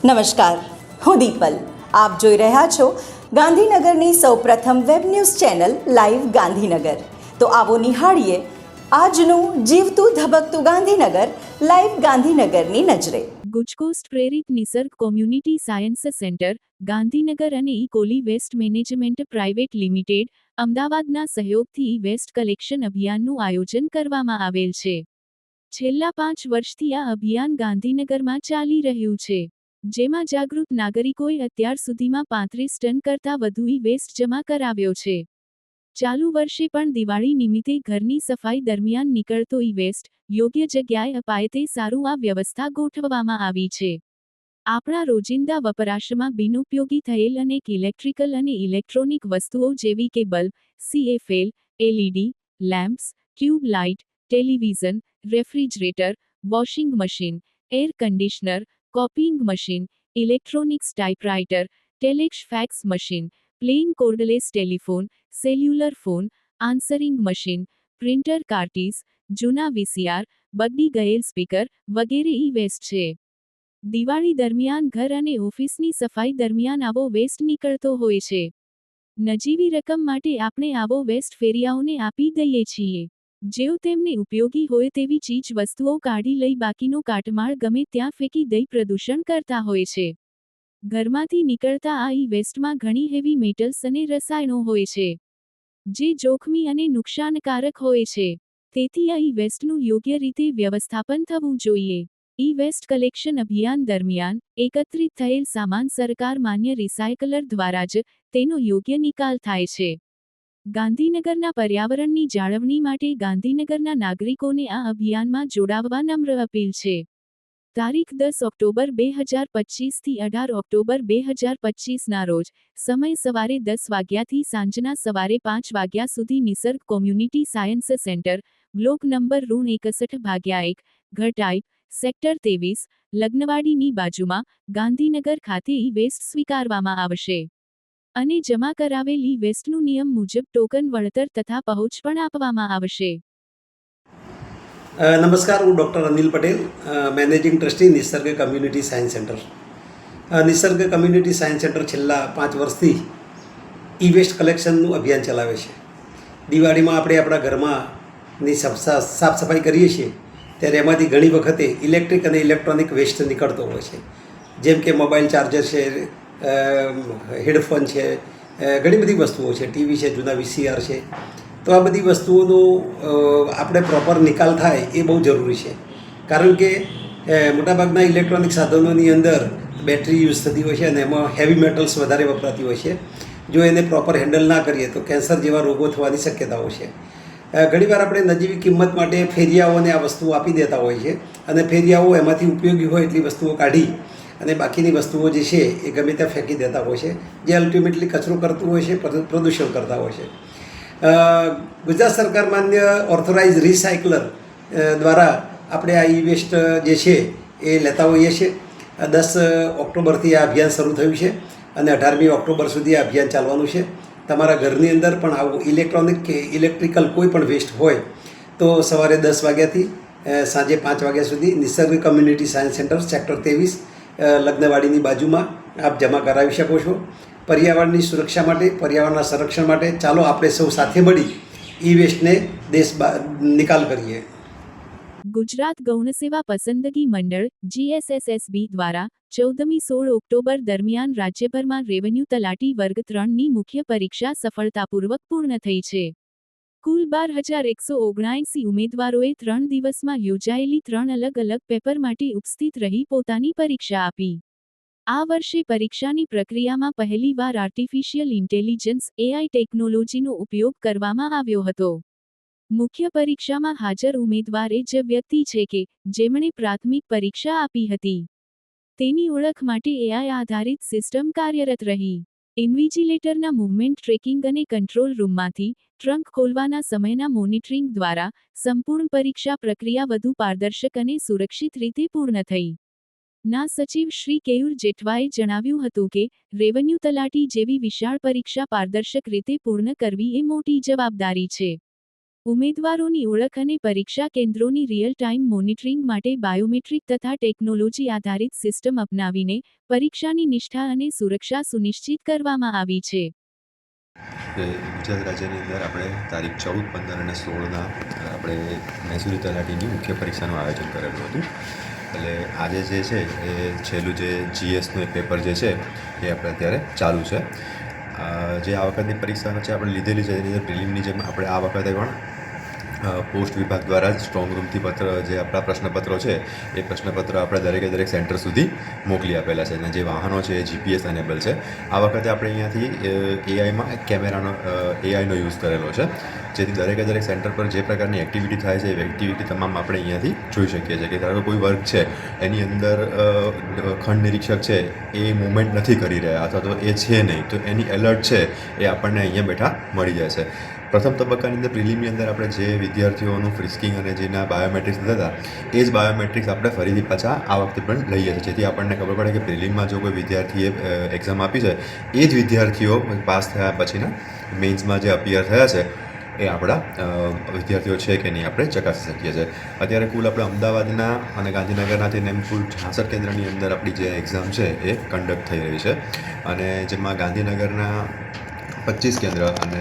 નમસ્કાર, હું દીપલ. આપ જોઈ રહ્યા છો ગાંધીનગરની સૌપ્રથમ web news channel live Gandhinagar. તો આવો નિહાળીએ આજનું જીવતું ધબકતું ગાંધીનગર લાઈવ ગાંધીનગરની નજરે. ગુજકોસ્ટ પ્રેરિત નિસર્ગ કોમ્યુનિટી સાયન્સ સેન્ટર ગાંધીનગર અને ઇકોલી વેસ્ટ મેનેજમેન્ટ પ્રાઇવેટ લિમિટેડ અમદાવાદના સહયોગથી વેસ્ટ કલેક્શન અભિયાનનું આયોજન કરવામાં આવેલ છે. છેલ્લા 5 વર્ષથી આ અભિયાન ગાંધીનગરમાં ચાલી રહ્યું છે, જેમાં જાગૃત નાગરિકોએ અત્યાર સુધીમાં 35 ટન કરતાં વધુ વેસ્ટ જમા કરાવ્યો છે. ચાલુ વર્ષે પણ દિવાળી નિમિત્તે ઘરની સફાઈ દરમિયાન નીકળતો વેસ્ટ યોગ્ય જગ્યાએ અપાય તે સારું આ વ્યવસ્થા ગોઠવવામાં આવી છે. આપણા રોજિંદા વપરાશમાં બિનઉપયોગી થયેલ અનેક ઇલેક્ટ્રિકલ અને ઇલેક્ટ્રોનિક વસ્તુઓ જેવી કે bulb, CFL, LED, lamps, tube light, television, refrigerator, washing machine, air conditioner, copying machine, electronics typewriter, telex fax machine, playing cordless telephone, cellular phone, answering machine, printer cartridges, જૂના VCR, બગડી ગયેલ speaker વગેરે waste છે. દિવાળી દરમિયાન ઘર અને ઓફિસની સફાઈ દરમિયાન આવો વેસ્ટ નીકળતો હોય છે. નજીવી રકમ માટે આપણે આવો વેસ્ટ ફેરિયાઓને આપી દઈએ છીએ, જેઓ તેમને ઉપયોગી હોય તેવી ચીજ વસ્તુઓ કાઢી લઈ બાકીનો કાટમાળ ગમે ત્યાં ફેંકી દઈ પ્રદૂષણ કરતા હોય છે. ઘરમાંથી નીકળતા આ વેસ્ટમાં ઘણી હેવી મેટલ્સ અને રસાયણો હોય છે, જે જોખમી અને નુકસાનકારક હોય છે. તેથી આ વેસ્ટનું યોગ્ય રીતે વ્યવસ્થાપન થવું જોઈએ. વેસ્ટ કલેક્શન અભિયાન દરમિયાન એકત્રિત થયેલ સામાન સરકાર માન્ય રિસાયકલર દ્વારા જ તેનો યોગ્ય નિકાલ થાય છે. ગાંધીનગરના પર્યાવરણની જાળવણી માટે ગાંધીનગરના નાગરિકોને આ અભિયાનમાં જોડાવવા નમ્ર અપીલ છે. તારીખ 10 ઓક્ટોબર 2025 થી 18 ઓક્ટોબર 2025ના રોજ સમય સવારે 10 વાગ્યાથી સાંજના સવારે 5 વાગ્યા સુધી Nisarg community science centre, block number 61/1, ઘટાઈ, સેક્ટર 23, લગ્નવાડીની બાજુમાં, ગાંધીનગર ખાતે વેસ્ટ સ્વીકારવામાં આવશે અને જમા કરાવેલ વેસ્ટનું નિયમ મુજબ ટોકન વળતર તથા પહોંચ પણ આપવામાં આવશે. નમસ્કાર, હું doctor Anil Patel, managing trustee Nisarg community science centre. Nisarg community science centre છેલ્લા 5 વર્ષથી વેસ્ટ કલેક્શનનું અભિયાન ચલાવે છે. દિવાળીમાં આપણે આપણા ઘરમાંની સાફ સફાઈ કરીએ છીએ ત્યારે એમાંથી ઘણી વખતે ઇલેક્ટ્રિક અને ઇલેક્ટ્રોનિક વેસ્ટ નીકળતો હોય છે, જેમ કે મોબાઈલ ચાર્જર છે, હેડફોન છે, ઘણી બધી વસ્તુઓ છે, TV છે, જૂના VCR છે. તો આ બધી વસ્તુઓનો આપણે પ્રોપર નિકાલ થાય એ બહુ જરૂરી છે, કારણ કે મોટાભાગના ઇલેક્ટ્રોનિક સાધનોની અંદર બેટરી યુઝ થતી હોય છે અને એમાં હેવી મેટલ્સ વધારે વપરાતી હોય છે. જો એને પ્રોપર હેન્ડલ ના કરીએ તો કેન્સર જેવા રોગો થવાની શક્યતાઓ છે. ઘણીવાર આપણે નજીવી કિંમત માટે ફેરિયાઓને આ વસ્તુઓ આપી દેતા હોય છે અને ફેરિયાઓ એમાંથી ઉપયોગી હોય એટલી વસ્તુઓ કાઢી અને બાકીની વસ્તુઓ જે છે એ ગમે ત્યાં ફેંકી દેતા હોય છે, જે અલ્ટિમેટલી કચરો કરતું હોય છે, પ્રદૂષણ કરતા હોય છે. ગુજરાત સરકાર માન્ય ઓથોરાઇઝ રિસાયકલર દ્વારા આપણે આ વેસ્ટ જે છે એ લેતા હોઈએ છીએ. 10 ઓક્ટોબરથી આ અભિયાન શરૂ થયું છે અને 18મી ઓક્ટોબર સુધી આ અભિયાન ચાલવાનું છે. તમારા ઘરની અંદર પણ આવું ઇલેક્ટ્રોનિક કે ઇલેક્ટ્રિકલ કોઈ પણ વેસ્ટ હોય તો સવારે 10 વાગ્યાથી સાંજે 5 વાગ્યા સુધી નિસર્ગ કમ્યુનિટી સાયન્સ સેન્ટર, સેક્ટર 23, લગ્નવાડીની બાજુમાં આપ જમા કરાવી શકો છો. પર્યાવરણની સુરક્ષા માટે, પર્યાવરણના સંરક્ષણ માટે ચાલો આપણે સૌ સાથે મળી વેસ્ટને નિકાલ કરીએ. ગુજરાત ગૌણ સેવા પસંદગી મંડળ GSSSB દ્વારા 14મી 16 ઓક્ટોબર દરમિયાન રાજ્યભરમાં રેવન્યુ તલાટી વર્ગ 3ની મુખ્ય પરીક્ષા સફળતાપૂર્વક પૂર્ણ થઈ છે. કુલ 12,179 ઉમેદવારોએ 3 દિવસમાં યોજાયેલી 3 અલગ અલગ પેપર માટે ઉપસ્થિત રહી પોતાની પરીક્ષા આપી. આ વર્ષે પરીક્ષાની પ્રક્રિયામાં પહેલીવાર આર્ટિફિશિયલ ઇન્ટેલિજન્સ AI ટેકનોલોજીનો ઉપયોગ કરવામાં આવ્યો હતો. મુખ્ય પરીક્ષામાં હાજર ઉમેદવાર એ જ વ્યક્તિ છે કે જેમણે પ્રાથમિક પરીક્ષા આપી હતી. તેની ઓળખ માટે AI આધારિત સિસ્ટમ કાર્યરત રહી. ઇન્વિજિલેટરના મૂવમેન્ટ ટ્રેકિંગ અને કંટ્રોલ રૂમમાંથી ટ્રંક ખોલવાના સમયના મોનિટરિંગ દ્વારા સંપૂર્ણ પરીક્ષા પ્રક્રિયા વધુ પારદર્શક અને સુરક્ષિત રીતે પૂર્ણ થઈ. ના સચિવ શ્રી કેયુર જેઠવાએ જણાવ્યું હતું કે રેવન્યુ તલાટી જેવી વિશાળ પરીક્ષા પારદર્શક રીતે પૂર્ણ કરવી એ મોટી જવાબદારી છે. ઉમેદવારોની ઓળખ અને પરીક્ષા કેન્દ્રોની રિયલ ટાઈમ મોનિટરિંગ માટે બાયોમેટ્રિક તથા ટેકનોલોજી આધારિત સિસ્ટમ અપનાવીને પરીક્ષાની નિષ્ઠા અને સુરક્ષા સુનિશ્ચિત કરવામાં આવી છે. ગુજરાત રાજ્યની અંદર આપણે તારીખ 14, 15 અને 16ના આપણે મહેસૂલી તલાટીની મુખ્ય પરીક્ષાનું આયોજન કરેલું હતું. એટલે આજે જે છે એ છેલ્લું જે જીએસનું એક પેપર જે છે એ આપણે અત્યારે ચાલુ છે. જે આ વખતની પરીક્ષાનો છે આપણે લીધેલી છે એની અંદર પ્રિલિમની જેમ આપણે આ વખતે પણ પોસ્ટ વિભાગ દ્વારા જ સ્ટ્રોંગ રૂમથી જે આપણા પ્રશ્નપત્રો છે એ પ્રશ્નપત્રો આપણે દરેક સેન્ટર સુધી મોકલી આપેલા છે. અને જે વાહનો છે એ જીપીએસ એનેબલ છે. આ વખતે આપણે અહીંયાથી એઆઈમાં એઆઈનો યુઝ કરેલો છે, જેથી દરેક સેન્ટર પર જે પ્રકારની એક્ટિવિટી થાય છે એ એક્ટિવિટી તમામ આપણે અહીંયાથી જોઈ શકીએ છીએ. કે ધારો કોઈ વર્ગ છે એની અંદર ખંડ નિરીક્ષક છે એ મૂવમેન્ટ નથી કરી રહ્યા અથવા તો એ છે નહીં, તો એની એલર્ટ છે એ આપણને અહીંયા બેઠા મળી જાય છે. પ્રથમ તબક્કાની અંદર પ્રિલિમની અંદર આપણે જે વિદ્યાર્થીઓનું ફ્રિસ્કિંગ અને જેના બાયોમેટ્રિક્સ લીધા હતા એ જ બાયોમેટ્રિક્સ આપણે ફરીથી પાછા આ વખતે પણ લઈએ છીએ, જેથી આપણને ખબર પડે કે પ્રિલિમમાં જો કોઈ વિદ્યાર્થીએ એક્ઝામ આપી છે એ જ વિદ્યાર્થીઓ પાસ થયા પછીના મેઇન્સમાં જે અપિયર થયા છે એ આપણા વિદ્યાર્થીઓ છે કે નહીં આપણે ચકાસી શકીએ છીએ. અત્યારે કુલ આપણે અમદાવાદના અને ગાંધીનગરના થઈને એમ કુલ 66 કેન્દ્રની અંદર આપણી જે એક્ઝામ છે એ કન્ડક્ટ થઈ રહી છે. અને જેમાં ગાંધીનગરના 25 કેન્દ્ર અને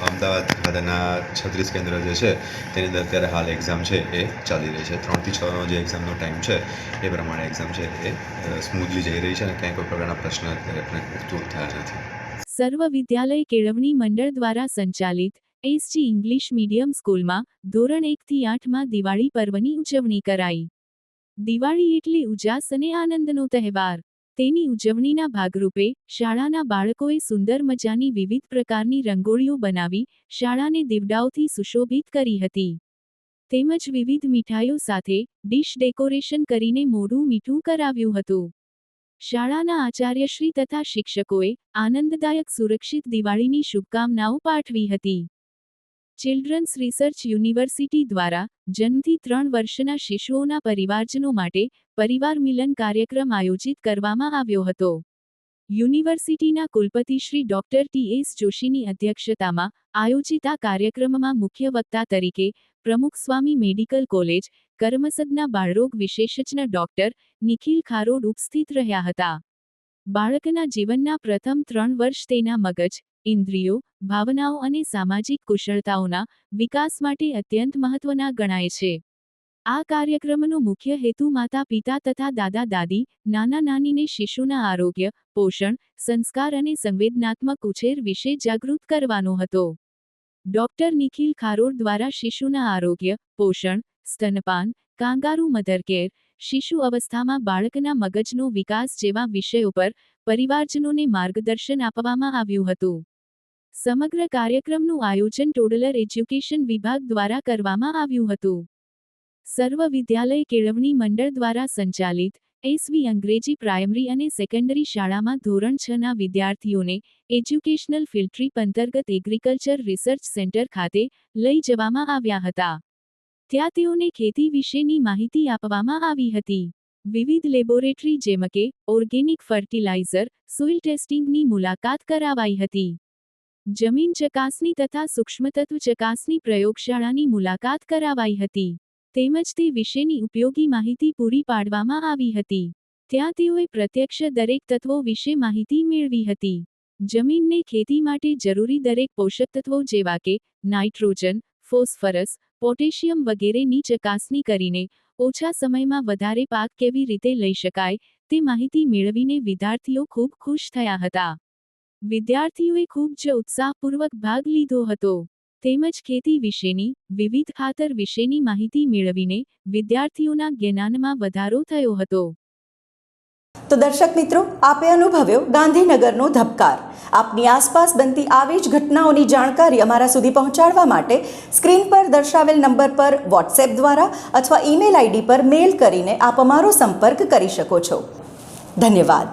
અમદાવાદ ખાતેના 36 કેન્દ્ર જે છે તેની અંદર અત્યારે હાલ એક્ઝામ છે એ ચાલી રહી છે. 3 થી 6નો જે એક્ઝામનો ટાઈમ છે એ પ્રમાણે એક્ઝામ છે એ સ્મૂથલી જઈ રહી છે અને ક્યાંય કોઈ પ્રકારના પ્રશ્ન અત્યારે ઉત્પન્ન થયા નથી. સર્વ વિદ્યાલય કેળવણી મંડળ દ્વારા સંચાલિત એસજી ઇંગ્લિશ મીડિયમ સ્કૂલમાં ધોરણ 1 થી 8માં દિવાળી પર્વની ઉજવણી કરાઈ. દિવાળી એટલે ઉજાસ અને આનંદનો તહેવાર. તેની ઉજવણીના ભાગરૂપે શાળાના બાળકોએ સુંદર મજાની વિવિધ પ્રકારની રંગોળીઓ બનાવી શાળાને દીવડાઓથી સુશોભિત કરી હતી. તેમજ વિવિધ મીઠાઈઓ સાથે ડિશ ડેકોરેશન કરીને મોઢું મીઠું કરાવ્યું હતું. શાળાના આચાર્યશ્રી તથા શિક્ષકોએ આનંદદાયક સુરક્ષિત દિવાળીની શુભકામનાઓ પાઠવી હતી. ચિલ્ડ્રન્સ રિસર્ચ યુનિવર્સિટી દ્વારા જન્મથી 3 વર્ષના શિશુઓના પરિવારજનો માટે પરિવાર મિલન કાર્યક્રમ આયોજિત કરવામાં આવ્યો હતો. યુનિવર્સિટીના કુલપતિ શ્રી ડોક્ટર ટી.એસ. જોશીની અધ્યક્ષતામાં આયોજિત આ કાર્યક્રમમાં મુખ્ય વક્તા તરીકે પ્રમુખ સ્વામી મેડિકલ કોલેજ કરમસદના બાળરોગ વિશેષજ્ઞ ડોક્ટર નિખિલ ખારોડ ઉપસ્થિત રહ્યા હતા. બાળકના જીવનના પ્રથમ 3 વર્ષ તેના મગજ, ઇન્દ્રિયો, ભાવનાઓ અને સામાજિક કુશળતાઓના વિકાસ માટે અત્યંત મહત્વના ગણાય છે. આ કાર્યક્રમનો મુખ્ય હેતુ માતા-પિતા તથા દાદા-દાદી, નાના-નાનીને શિશુના આરોગ્ય, પોષણ, સંસ્કાર અને સંવેદનાત્મક ઉછેર વિશે જાગૃત કરવાનો હતો. ડોક્ટર નિખિલ ખારોડ દ્વારા શિશુના આરોગ્ય, પોષણ, સ્તનપાન, કાંગારૂ મધરકેર, શિશુ અવસ્થામાં બાળકના મગજનો વિકાસ જેવા વિષયો પર પરિવારજનોને માર્ગદર્શન આપવામાં આવ્યું હતું. સમગ્ર કાર્યક્રમનું આયોજન ટોડલર એજ્યુકેશન વિભાગ દ્વારા કરવામાં આવ્યું હતું. સર્વ વિદ્યાલય કેળવણી મંડળ દ્વારા સંચાલિત એસવી અંગ્રેજી પ્રાઇમરી અને સેકન્ડરી શાળામાં ધોરણ 6ના વિદ્યાર્થીઓને એજ્યુકેશનલ ફિલ્ડ ટ્રીપ અંતર્ગત એગ્રીકલ્ચર રિસર્ચ સેન્ટર ખાતે લઈ જવામાં આવ્યા હતા. ત્યાં તેઓને ખેતી વિશેની માહિતી આપવામાં આવી હતી. વિવિધ લેબોરેટરી જેમ કે ઓર્ગેનિક ફર્ટિલાઇઝર, સોઇલ ટેસ્ટિંગની મુલાકાત કરાવાઈ હતી. જમીન ચકાસણી તથા સૂક્ષ્મતત્વ ચકાસણી પ્રયોગશાળાની મુલાકાત કરાવાઈ હતી. તેમજ તે વિશેની ઉપયોગી માહિતી પૂરી પાડવામાં આવી હતી. ત્યાં તેઓએ પ્રત્યક્ષ દરેક તત્વો વિશે માહિતી મેળવી હતી. જમીનને ખેતી માટે જરૂરી દરેક પોષક તત્વો જેવા કે નાઇટ્રોજન, ફોસ્ફરસ, પોટેશિયમ વગેરેની ચકાસણી કરીને ઓછા સમયમાં વધારે પાક કેવી રીતે લઈ શકાય તે માહિતી મેળવીને વિદ્યાર્થીઓ ખૂબ ખુશ થયા હતા. વિદ્યાર્થીઓએ ખૂબ જ ઉત્સાહપૂર્વક ભાગ લીધો હતો. તેમજ ખેતી વિશેની, વિવિધ ખાતર વિશેની માહિતી મેળવીને વિદ્યાર્થીઓના જ્ઞાનમાં વધારો થયો હતો. તો દર્શક મિત્રો, આપે અનુભવ્યો ગાંધીનગરનો ધબકાર. આપની આસપાસ બનતી આવી જ ઘટનાઓની જાણકારી અમારા સુધી પહોંચાડવા માટે સ્ક્રીન પર દર્શાવેલ નંબર પર વોટ્સએપ દ્વારા અથવા ઈમેલ આઈડી પર મેલ કરીને આપ અમારો સંપર્ક કરી શકો છો. ધન્યવાદ.